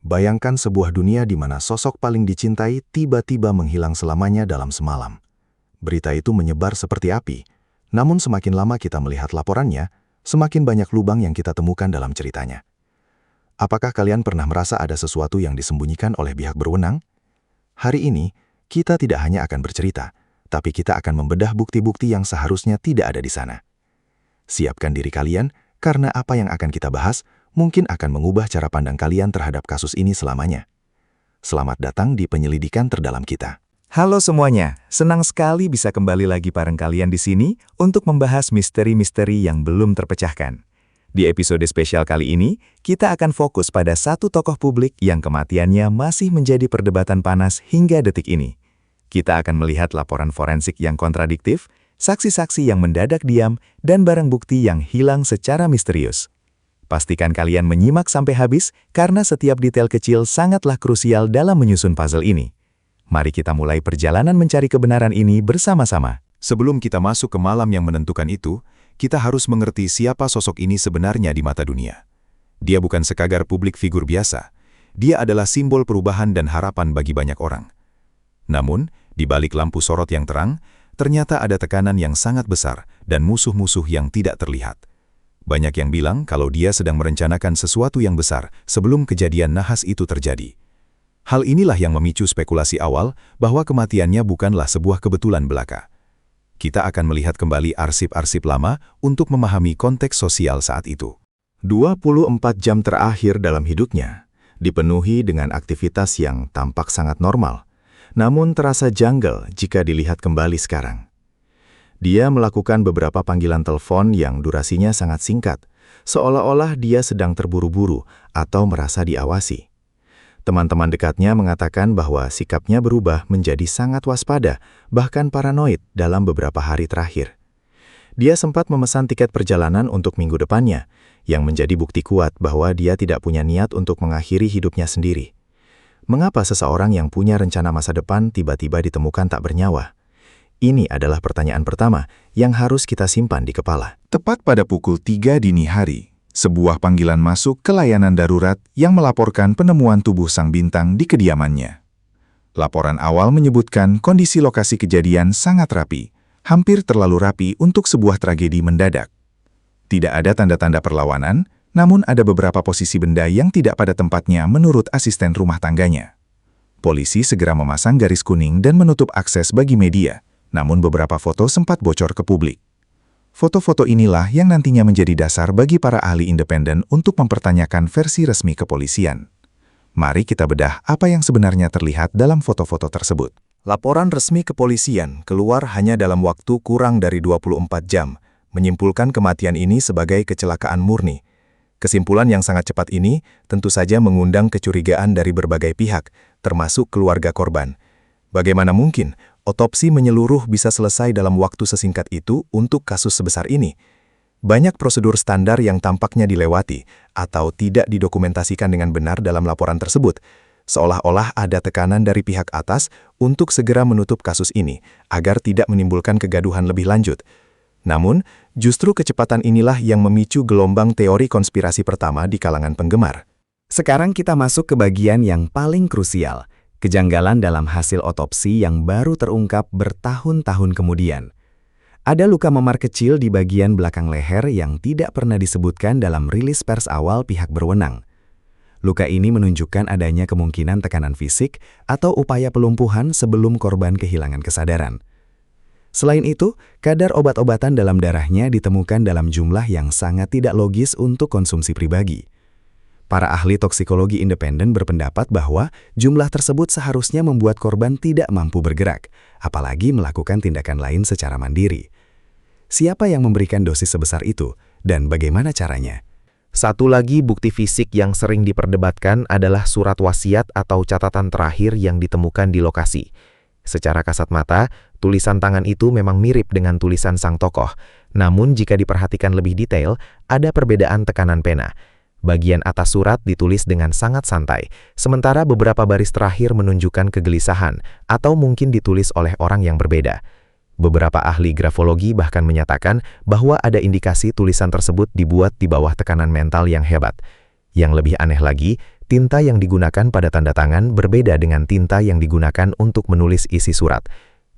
Bayangkan sebuah dunia di mana sosok paling dicintai tiba-tiba menghilang selamanya dalam semalam. Berita itu menyebar seperti api, namun semakin lama kita melihat laporannya, semakin banyak lubang yang kita temukan dalam ceritanya. Apakah kalian pernah merasa ada sesuatu yang disembunyikan oleh pihak berwenang? Hari ini, kita tidak hanya akan bercerita, tapi kita akan membedah bukti-bukti yang seharusnya tidak ada di sana. Siapkan diri kalian, karena apa yang akan kita bahas mungkin akan mengubah cara pandang kalian terhadap kasus ini selamanya. Selamat datang di penyelidikan terdalam kita. Halo semuanya, senang sekali bisa kembali lagi bareng kalian di sini untuk membahas misteri-misteri yang belum terpecahkan. Di episode spesial kali ini, kita akan fokus pada satu tokoh publik yang kematiannya masih menjadi perdebatan panas hingga detik ini. Kita akan melihat laporan forensik yang kontradiktif, saksi-saksi yang mendadak diam, dan barang bukti yang hilang secara misterius. Pastikan kalian menyimak sampai habis karena setiap detail kecil sangatlah krusial dalam menyusun puzzle ini. Mari kita mulai perjalanan mencari kebenaran ini bersama-sama. Sebelum kita masuk ke malam yang menentukan itu, kita harus mengerti siapa sosok ini sebenarnya di mata dunia. Dia bukan sekadar publik figur biasa. Dia adalah simbol perubahan dan harapan bagi banyak orang. Namun, di balik lampu sorot yang terang, ternyata ada tekanan yang sangat besar dan musuh-musuh yang tidak terlihat. Banyak yang bilang kalau dia sedang merencanakan sesuatu yang besar sebelum kejadian nahas itu terjadi. Hal inilah yang memicu spekulasi awal bahwa kematiannya bukanlah sebuah kebetulan belaka. Kita akan melihat kembali arsip-arsip lama untuk memahami konteks sosial saat itu. 24 jam terakhir dalam hidupnya dipenuhi dengan aktivitas yang tampak sangat normal, namun terasa janggal jika dilihat kembali sekarang. Dia melakukan beberapa panggilan telepon yang durasinya sangat singkat, seolah-olah dia sedang terburu-buru atau merasa diawasi. Teman-teman dekatnya mengatakan bahwa sikapnya berubah menjadi sangat waspada, bahkan paranoid dalam beberapa hari terakhir. Dia sempat memesan tiket perjalanan untuk minggu depannya, yang menjadi bukti kuat bahwa dia tidak punya niat untuk mengakhiri hidupnya sendiri. Mengapa seseorang yang punya rencana masa depan tiba-tiba ditemukan tak bernyawa? Ini adalah pertanyaan pertama yang harus kita simpan di kepala. Tepat pada pukul 3 dini hari, sebuah panggilan masuk ke layanan darurat yang melaporkan penemuan tubuh sang bintang di kediamannya. Laporan awal menyebutkan kondisi lokasi kejadian sangat rapi, hampir terlalu rapi untuk sebuah tragedi mendadak. Tidak ada tanda-tanda perlawanan, namun ada beberapa posisi benda yang tidak pada tempatnya menurut asisten rumah tangganya. Polisi segera memasang garis kuning dan menutup akses bagi media. Namun beberapa foto sempat bocor ke publik. Foto-foto inilah yang nantinya menjadi dasar bagi para ahli independen untuk mempertanyakan versi resmi kepolisian. Mari kita bedah apa yang sebenarnya terlihat dalam foto-foto tersebut. Laporan resmi kepolisian keluar hanya dalam waktu kurang dari 24 jam, menyimpulkan kematian ini sebagai kecelakaan murni. Kesimpulan yang sangat cepat ini tentu saja mengundang kecurigaan dari berbagai pihak, termasuk keluarga korban. Bagaimana mungkin otopsi menyeluruh bisa selesai dalam waktu sesingkat itu untuk kasus sebesar ini? Banyak prosedur standar yang tampaknya dilewati atau tidak didokumentasikan dengan benar dalam laporan tersebut, seolah-olah ada tekanan dari pihak atas untuk segera menutup kasus ini agar tidak menimbulkan kegaduhan lebih lanjut. Namun, justru kecepatan inilah yang memicu gelombang teori konspirasi pertama di kalangan penggemar. Sekarang kita masuk ke bagian yang paling krusial. Kejanggalan dalam hasil otopsi yang baru terungkap bertahun-tahun kemudian. Ada luka memar kecil di bagian belakang leher yang tidak pernah disebutkan dalam rilis pers awal pihak berwenang. Luka ini menunjukkan adanya kemungkinan tekanan fisik atau upaya pelumpuhan sebelum korban kehilangan kesadaran. Selain itu, kadar obat-obatan dalam darahnya ditemukan dalam jumlah yang sangat tidak logis untuk konsumsi pribadi. Para ahli toksikologi independen berpendapat bahwa jumlah tersebut seharusnya membuat korban tidak mampu bergerak, apalagi melakukan tindakan lain secara mandiri. Siapa yang memberikan dosis sebesar itu, dan bagaimana caranya? Satu lagi bukti fisik yang sering diperdebatkan adalah surat wasiat atau catatan terakhir yang ditemukan di lokasi. Secara kasat mata, tulisan tangan itu memang mirip dengan tulisan sang tokoh, namun jika diperhatikan lebih detail, ada perbedaan tekanan pena. Bagian atas surat ditulis dengan sangat santai, sementara beberapa baris terakhir menunjukkan kegelisahan atau mungkin ditulis oleh orang yang berbeda. Beberapa ahli grafologi bahkan menyatakan bahwa ada indikasi tulisan tersebut dibuat di bawah tekanan mental yang hebat. Yang lebih aneh lagi, Tinta yang digunakan pada tanda tangan berbeda dengan tinta yang digunakan untuk menulis isi surat.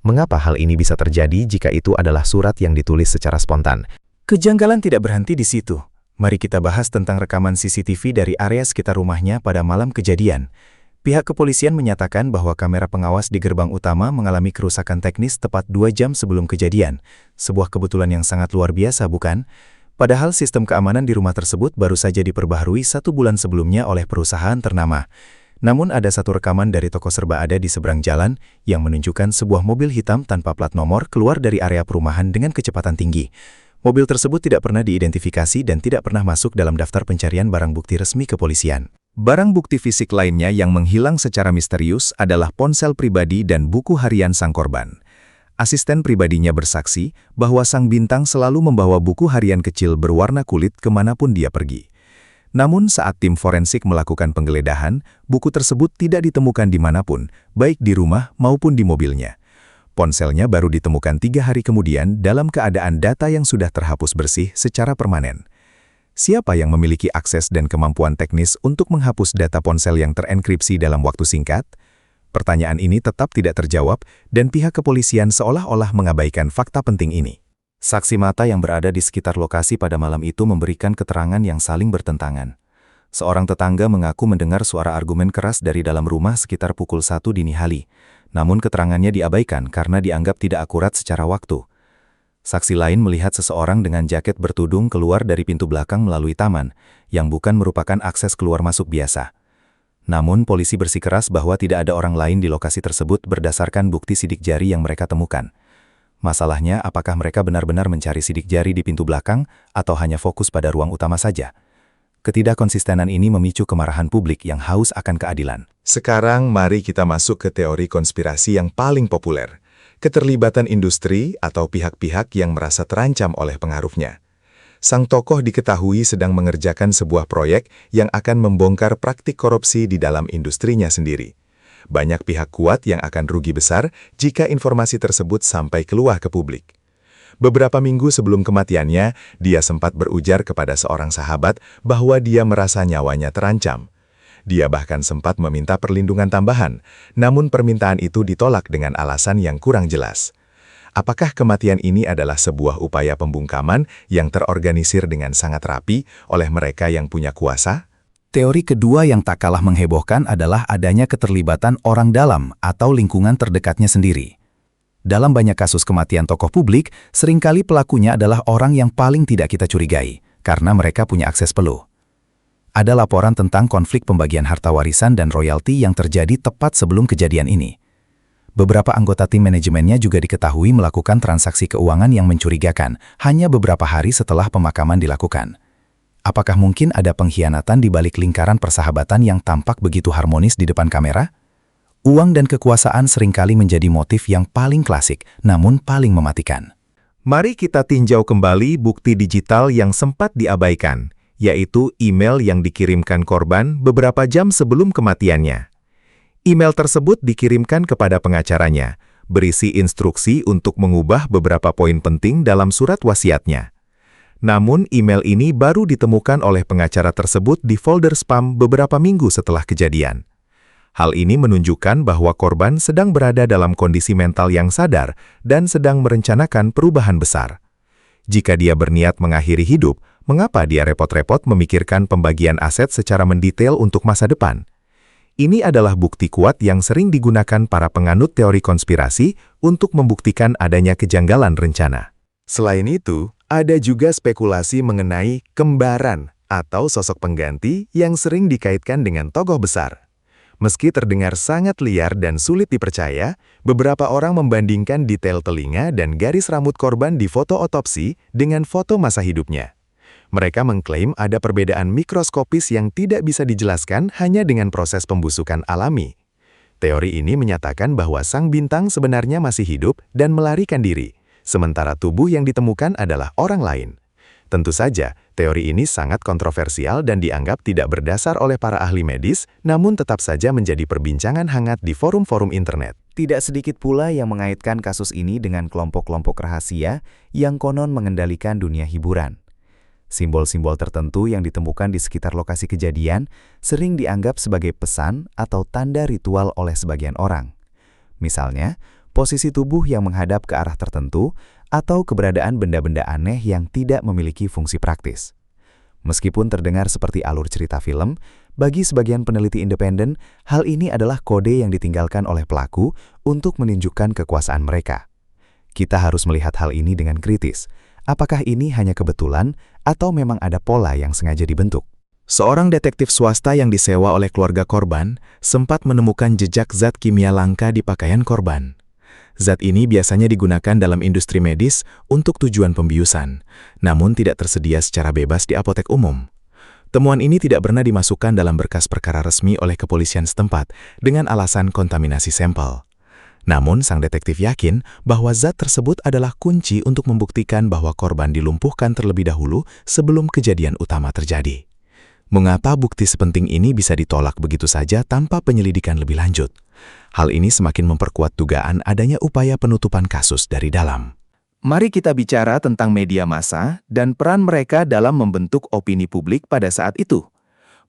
Mengapa hal ini bisa terjadi jika itu adalah surat yang ditulis secara spontan? Kejanggalan tidak berhenti di situ. Mari kita bahas tentang rekaman CCTV dari area sekitar rumahnya pada malam kejadian. Pihak kepolisian menyatakan bahwa kamera pengawas di gerbang utama mengalami kerusakan teknis tepat 2 jam sebelum kejadian. Sebuah kebetulan yang sangat luar biasa, bukan? Padahal sistem keamanan di rumah tersebut baru saja diperbaharui 1 bulan sebelumnya oleh perusahaan ternama. Namun ada satu rekaman dari toko serba ada di seberang jalan yang menunjukkan sebuah mobil hitam tanpa plat nomor keluar dari area perumahan dengan kecepatan tinggi. Mobil tersebut tidak pernah diidentifikasi dan tidak pernah masuk dalam daftar pencarian barang bukti resmi kepolisian. Barang bukti fisik lainnya yang menghilang secara misterius adalah ponsel pribadi dan buku harian sang korban. Asisten pribadinya bersaksi bahwa sang bintang selalu membawa buku harian kecil berwarna kulit kemanapun dia pergi. Namun saat tim forensik melakukan penggeledahan, buku tersebut tidak ditemukan dimanapun, baik di rumah maupun di mobilnya. Ponselnya baru ditemukan 3 hari kemudian dalam keadaan data yang sudah terhapus bersih secara permanen. Siapa yang memiliki akses dan kemampuan teknis untuk menghapus data ponsel yang terenkripsi dalam waktu singkat? Pertanyaan ini tetap tidak terjawab dan pihak kepolisian seolah-olah mengabaikan fakta penting ini. Saksi mata yang berada di sekitar lokasi pada malam itu memberikan keterangan yang saling bertentangan. Seorang tetangga mengaku mendengar suara argumen keras dari dalam rumah sekitar pukul 1 dini hari, namun keterangannya diabaikan karena dianggap tidak akurat secara waktu. Saksi lain melihat seseorang dengan jaket bertudung keluar dari pintu belakang melalui taman, yang bukan merupakan akses keluar masuk biasa. Namun polisi bersikeras bahwa tidak ada orang lain di lokasi tersebut berdasarkan bukti sidik jari yang mereka temukan. Masalahnya, apakah mereka benar-benar mencari sidik jari di pintu belakang atau hanya fokus pada ruang utama saja? Ketidakkonsistenan ini memicu kemarahan publik yang haus akan keadilan. Sekarang mari kita masuk ke teori konspirasi yang paling populer. Keterlibatan industri atau pihak-pihak yang merasa terancam oleh pengaruhnya. Sang tokoh diketahui sedang mengerjakan sebuah proyek yang akan membongkar praktik korupsi di dalam industrinya sendiri. Banyak pihak kuat yang akan rugi besar jika informasi tersebut sampai keluar ke publik. Beberapa minggu sebelum kematiannya, dia sempat berujar kepada seorang sahabat bahwa dia merasa nyawanya terancam. Dia bahkan sempat meminta perlindungan tambahan, namun permintaan itu ditolak dengan alasan yang kurang jelas. Apakah kematian ini adalah sebuah upaya pembungkaman yang terorganisir dengan sangat rapi oleh mereka yang punya kuasa? Teori kedua yang tak kalah menghebohkan adalah adanya keterlibatan orang dalam atau lingkungan terdekatnya sendiri. Dalam banyak kasus kematian tokoh publik, seringkali pelakunya adalah orang yang paling tidak kita curigai, karena mereka punya akses peluh. Ada laporan tentang konflik pembagian harta warisan dan royalti yang terjadi tepat sebelum kejadian ini. Beberapa anggota tim manajemennya juga diketahui melakukan transaksi keuangan yang mencurigakan hanya beberapa hari setelah pemakaman dilakukan. Apakah mungkin ada pengkhianatan di balik lingkaran persahabatan yang tampak begitu harmonis di depan kamera? Uang dan kekuasaan seringkali menjadi motif yang paling klasik, namun paling mematikan. Mari kita tinjau kembali bukti digital yang sempat diabaikan, yaitu email yang dikirimkan korban beberapa jam sebelum kematiannya. Email tersebut dikirimkan kepada pengacaranya, berisi instruksi untuk mengubah beberapa poin penting dalam surat wasiatnya. Namun, email ini baru ditemukan oleh pengacara tersebut di folder spam beberapa minggu setelah kejadian. Hal ini menunjukkan bahwa korban sedang berada dalam kondisi mental yang sadar dan sedang merencanakan perubahan besar. Jika dia berniat mengakhiri hidup, mengapa dia repot-repot memikirkan pembagian aset secara mendetail untuk masa depan? Ini adalah bukti kuat yang sering digunakan para penganut teori konspirasi untuk membuktikan adanya kejanggalan rencana. Selain itu, ada juga spekulasi mengenai kembaran atau sosok pengganti yang sering dikaitkan dengan tokoh besar. Meski terdengar sangat liar dan sulit dipercaya, beberapa orang membandingkan detail telinga dan garis rambut korban di foto otopsi dengan foto masa hidupnya. Mereka mengklaim ada perbedaan mikroskopis yang tidak bisa dijelaskan hanya dengan proses pembusukan alami. Teori ini menyatakan bahwa sang bintang sebenarnya masih hidup dan melarikan diri, sementara tubuh yang ditemukan adalah orang lain. Tentu saja, teori ini sangat kontroversial dan dianggap tidak berdasar oleh para ahli medis, namun tetap saja menjadi perbincangan hangat di forum-forum internet. Tidak sedikit pula yang mengaitkan kasus ini dengan kelompok-kelompok rahasia yang konon mengendalikan dunia hiburan. Simbol-simbol tertentu yang ditemukan di sekitar lokasi kejadian sering dianggap sebagai pesan atau tanda ritual oleh sebagian orang. Misalnya, posisi tubuh yang menghadap ke arah tertentu atau keberadaan benda-benda aneh yang tidak memiliki fungsi praktis. Meskipun terdengar seperti alur cerita film, bagi sebagian peneliti independen, hal ini adalah kode yang ditinggalkan oleh pelaku untuk menunjukkan kekuasaan mereka. Kita harus melihat hal ini dengan kritis. Apakah ini hanya kebetulan atau memang ada pola yang sengaja dibentuk? Seorang detektif swasta yang disewa oleh keluarga korban sempat menemukan jejak zat kimia langka di pakaian korban. Zat ini biasanya digunakan dalam industri medis untuk tujuan pembiusan, namun tidak tersedia secara bebas di apotek umum. Temuan ini tidak pernah dimasukkan dalam berkas perkara resmi oleh kepolisian setempat dengan alasan kontaminasi sampel. Namun, sang detektif yakin bahwa zat tersebut adalah kunci untuk membuktikan bahwa korban dilumpuhkan terlebih dahulu sebelum kejadian utama terjadi. Mengapa bukti sepenting ini bisa ditolak begitu saja tanpa penyelidikan lebih lanjut? Hal ini semakin memperkuat dugaan adanya upaya penutupan kasus dari dalam. Mari kita bicara tentang media massa dan peran mereka dalam membentuk opini publik pada saat itu.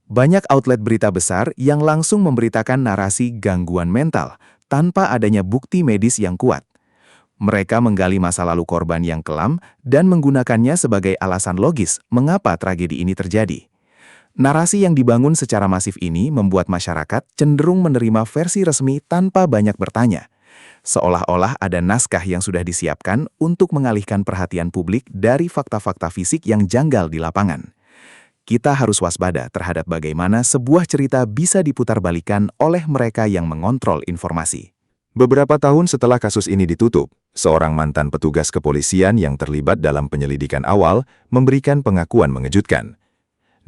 Banyak outlet berita besar yang langsung memberitakan narasi gangguan mental tanpa adanya bukti medis yang kuat. Mereka menggali masa lalu korban yang kelam dan menggunakannya sebagai alasan logis mengapa tragedi ini terjadi. Narasi yang dibangun secara masif ini membuat masyarakat cenderung menerima versi resmi tanpa banyak bertanya. Seolah-olah ada naskah yang sudah disiapkan untuk mengalihkan perhatian publik dari fakta-fakta fisik yang janggal di lapangan. Kita harus waspada terhadap bagaimana sebuah cerita bisa diputarbalikkan oleh mereka yang mengontrol informasi. Beberapa tahun setelah kasus ini ditutup, seorang mantan petugas kepolisian yang terlibat dalam penyelidikan awal memberikan pengakuan mengejutkan.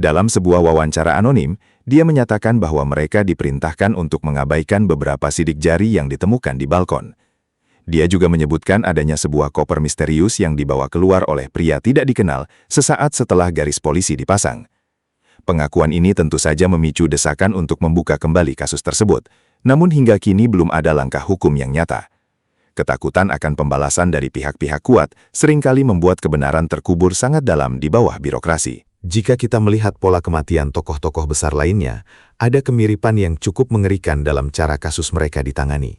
Dalam sebuah wawancara anonim, dia menyatakan bahwa mereka diperintahkan untuk mengabaikan beberapa sidik jari yang ditemukan di balkon. Dia juga menyebutkan adanya sebuah koper misterius yang dibawa keluar oleh pria tidak dikenal sesaat setelah garis polisi dipasang. Pengakuan ini tentu saja memicu desakan untuk membuka kembali kasus tersebut, namun hingga kini belum ada langkah hukum yang nyata. Ketakutan akan pembalasan dari pihak-pihak kuat seringkali membuat kebenaran terkubur sangat dalam di bawah birokrasi. Jika kita melihat pola kematian tokoh-tokoh besar lainnya, ada kemiripan yang cukup mengerikan dalam cara kasus mereka ditangani.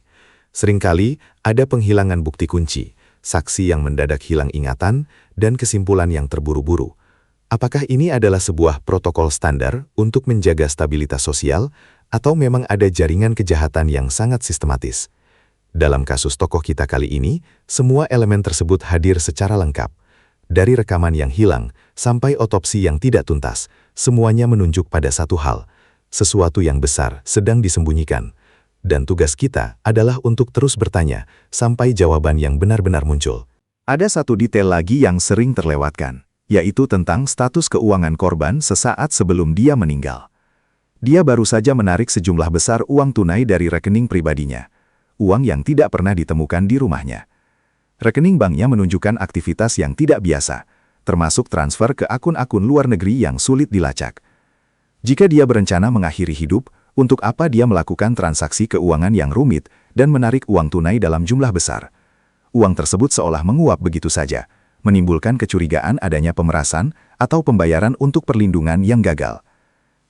Seringkali ada penghilangan bukti kunci, saksi yang mendadak hilang ingatan, dan kesimpulan yang terburu-buru. Apakah ini adalah sebuah protokol standar untuk menjaga stabilitas sosial, atau memang ada jaringan kejahatan yang sangat sistematis? Dalam kasus tokoh kita kali ini, semua elemen tersebut hadir secara lengkap. Dari rekaman yang hilang sampai otopsi yang tidak tuntas, semuanya menunjuk pada satu hal, sesuatu yang besar sedang disembunyikan. Dan tugas kita adalah untuk terus bertanya sampai jawaban yang benar-benar muncul. Ada satu detail lagi yang sering terlewatkan, yaitu tentang status keuangan korban sesaat sebelum dia meninggal. Dia baru saja menarik sejumlah besar uang tunai dari rekening pribadinya, uang yang tidak pernah ditemukan di rumahnya. Rekening banknya menunjukkan aktivitas yang tidak biasa, termasuk transfer ke akun-akun luar negeri yang sulit dilacak. Jika dia berencana mengakhiri hidup, untuk apa dia melakukan transaksi keuangan yang rumit dan menarik uang tunai dalam jumlah besar? Uang tersebut seolah menguap begitu saja, menimbulkan kecurigaan adanya pemerasan atau pembayaran untuk perlindungan yang gagal.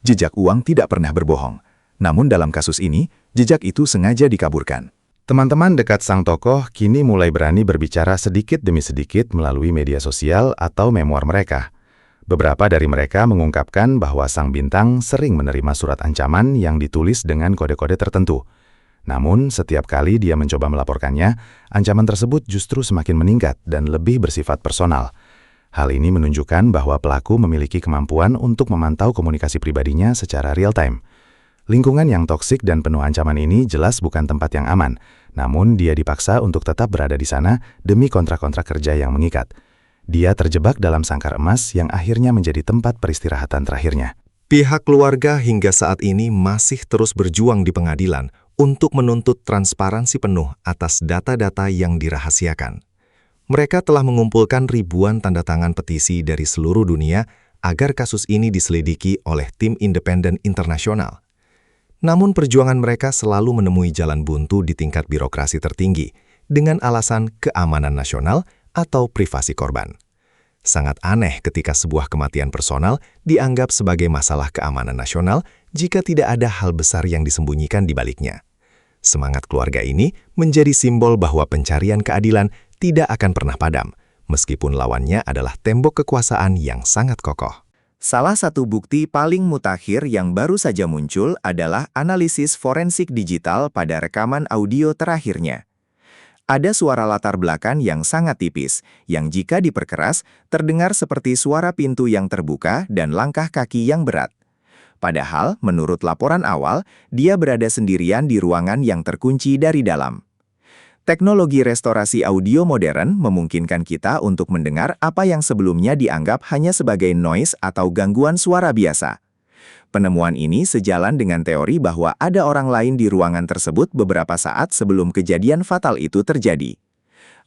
Jejak uang tidak pernah berbohong, namun dalam kasus ini, jejak itu sengaja dikaburkan. Teman-teman dekat sang tokoh kini mulai berani berbicara sedikit demi sedikit melalui media sosial atau memoir mereka. Beberapa dari mereka mengungkapkan bahwa sang bintang sering menerima surat ancaman yang ditulis dengan kode-kode tertentu. Namun, setiap kali dia mencoba melaporkannya, ancaman tersebut justru semakin meningkat dan lebih bersifat personal. Hal ini menunjukkan bahwa pelaku memiliki kemampuan untuk memantau komunikasi pribadinya secara real-time. Lingkungan yang toksik dan penuh ancaman ini jelas bukan tempat yang aman, namun dia dipaksa untuk tetap berada di sana demi kontrak-kontrak kerja yang mengikat. Dia terjebak dalam sangkar emas yang akhirnya menjadi tempat peristirahatan terakhirnya. Pihak keluarga hingga saat ini masih terus berjuang di pengadilan untuk menuntut transparansi penuh atas data-data yang dirahasiakan. Mereka telah mengumpulkan ribuan tanda tangan petisi dari seluruh dunia agar kasus ini diselidiki oleh tim independen internasional. Namun perjuangan mereka selalu menemui jalan buntu di tingkat birokrasi tertinggi dengan alasan keamanan nasional atau privasi korban. Sangat aneh ketika sebuah kematian personal dianggap sebagai masalah keamanan nasional jika tidak ada hal besar yang disembunyikan di baliknya. Semangat keluarga ini menjadi simbol bahwa pencarian keadilan tidak akan pernah padam, meskipun lawannya adalah tembok kekuasaan yang sangat kokoh. Salah satu bukti paling mutakhir yang baru saja muncul adalah analisis forensik digital pada rekaman audio terakhirnya. Ada suara latar belakang yang sangat tipis, yang jika diperkeras, terdengar seperti suara pintu yang terbuka dan langkah kaki yang berat. Padahal, menurut laporan awal, dia berada sendirian di ruangan yang terkunci dari dalam. Teknologi restorasi audio modern memungkinkan kita untuk mendengar apa yang sebelumnya dianggap hanya sebagai noise atau gangguan suara biasa. Penemuan ini sejalan dengan teori bahwa ada orang lain di ruangan tersebut beberapa saat sebelum kejadian fatal itu terjadi.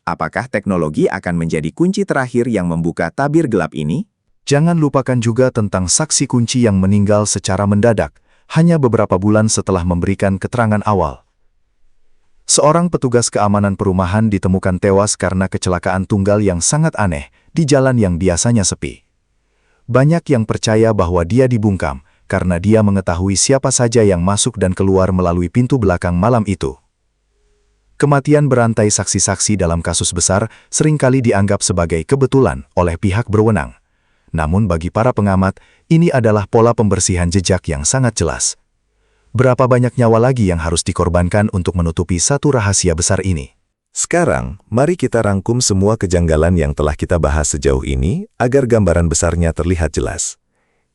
Apakah teknologi akan menjadi kunci terakhir yang membuka tabir gelap ini? Jangan lupakan juga tentang saksi kunci yang meninggal secara mendadak, hanya beberapa bulan setelah memberikan keterangan awal. Seorang petugas keamanan perumahan ditemukan tewas karena kecelakaan tunggal yang sangat aneh di jalan yang biasanya sepi. Banyak yang percaya bahwa dia dibungkam karena dia mengetahui siapa saja yang masuk dan keluar melalui pintu belakang malam itu. Kematian berantai saksi-saksi dalam kasus besar seringkali dianggap sebagai kebetulan oleh pihak berwenang. Namun bagi para pengamat, ini adalah pola pembersihan jejak yang sangat jelas. Berapa banyak nyawa lagi yang harus dikorbankan untuk menutupi satu rahasia besar ini? Sekarang, mari kita rangkum semua kejanggalan yang telah kita bahas sejauh ini agar gambaran besarnya terlihat jelas.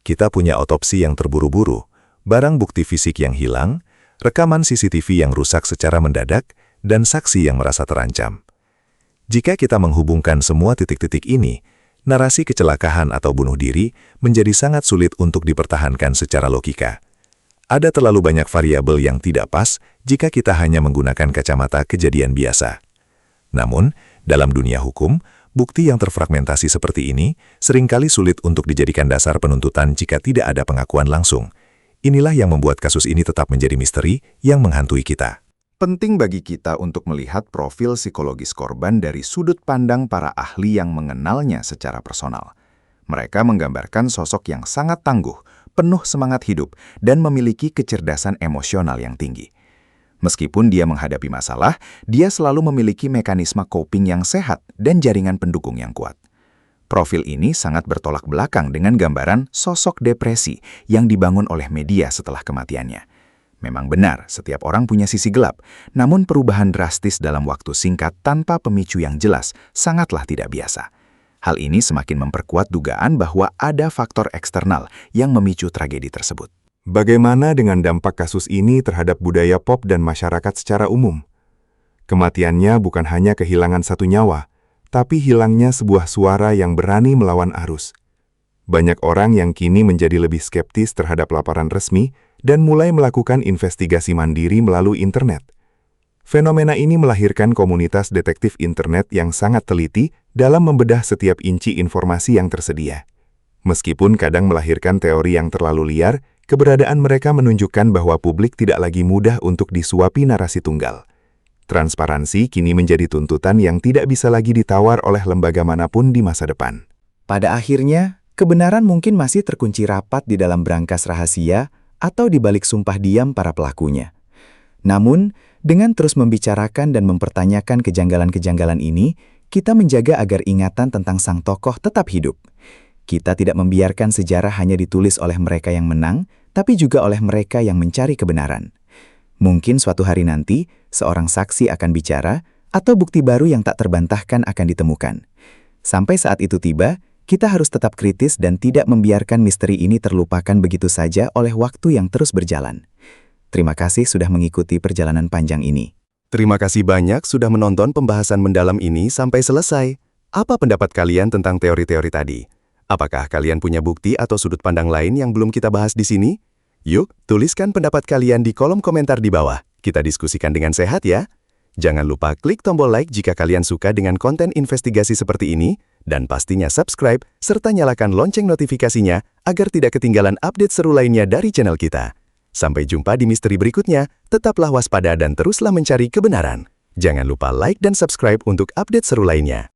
Kita punya otopsi yang terburu-buru, barang bukti fisik yang hilang, rekaman CCTV yang rusak secara mendadak, dan saksi yang merasa terancam. Jika kita menghubungkan semua titik-titik ini, narasi kecelakaan atau bunuh diri menjadi sangat sulit untuk dipertahankan secara logika. Ada terlalu banyak variabel yang tidak pas jika kita hanya menggunakan kacamata kejadian biasa. Namun, dalam dunia hukum, bukti yang terfragmentasi seperti ini seringkali sulit untuk dijadikan dasar penuntutan jika tidak ada pengakuan langsung. Inilah yang membuat kasus ini tetap menjadi misteri yang menghantui kita. Penting bagi kita untuk melihat profil psikologis korban dari sudut pandang para ahli yang mengenalnya secara personal. Mereka menggambarkan sosok yang sangat tangguh, penuh semangat hidup, dan memiliki kecerdasan emosional yang tinggi. Meskipun dia menghadapi masalah, dia selalu memiliki mekanisme coping yang sehat dan jaringan pendukung yang kuat. Profil ini sangat bertolak belakang dengan gambaran sosok depresi yang dibangun oleh media setelah kematiannya. Memang benar, setiap orang punya sisi gelap, namun perubahan drastis dalam waktu singkat tanpa pemicu yang jelas sangatlah tidak biasa. Hal ini semakin memperkuat dugaan bahwa ada faktor eksternal yang memicu tragedi tersebut. Bagaimana dengan dampak kasus ini terhadap budaya pop dan masyarakat secara umum? Kematiannya bukan hanya kehilangan satu nyawa, tapi hilangnya sebuah suara yang berani melawan arus. Banyak orang yang kini menjadi lebih skeptis terhadap laporan resmi dan mulai melakukan investigasi mandiri melalui internet. Fenomena ini melahirkan komunitas detektif internet yang sangat teliti dalam membedah setiap inci informasi yang tersedia. Meskipun kadang melahirkan teori yang terlalu liar, keberadaan mereka menunjukkan bahwa publik tidak lagi mudah untuk disuapi narasi tunggal. Transparansi kini menjadi tuntutan yang tidak bisa lagi ditawar oleh lembaga manapun di masa depan. Pada akhirnya, kebenaran mungkin masih terkunci rapat di dalam brankas rahasia atau di balik sumpah diam para pelakunya. Namun, dengan terus membicarakan dan mempertanyakan kejanggalan-kejanggalan ini, kita menjaga agar ingatan tentang sang tokoh tetap hidup. Kita tidak membiarkan sejarah hanya ditulis oleh mereka yang menang, tapi juga oleh mereka yang mencari kebenaran. Mungkin suatu hari nanti, seorang saksi akan bicara, atau bukti baru yang tak terbantahkan akan ditemukan. Sampai saat itu tiba, kita harus tetap kritis dan tidak membiarkan misteri ini terlupakan begitu saja oleh waktu yang terus berjalan. Terima kasih sudah mengikuti perjalanan panjang ini. Terima kasih banyak sudah menonton pembahasan mendalam ini sampai selesai. Apa pendapat kalian tentang teori-teori tadi? Apakah kalian punya bukti atau sudut pandang lain yang belum kita bahas di sini? Yuk, tuliskan pendapat kalian di kolom komentar di bawah. Kita diskusikan dengan sehat ya. Jangan lupa klik tombol like jika kalian suka dengan konten investigasi seperti ini, dan pastinya subscribe serta nyalakan lonceng notifikasinya agar tidak ketinggalan update seru lainnya dari channel kita. Sampai jumpa di misteri berikutnya, tetaplah waspada dan teruslah mencari kebenaran. Jangan lupa like dan subscribe untuk update seru lainnya.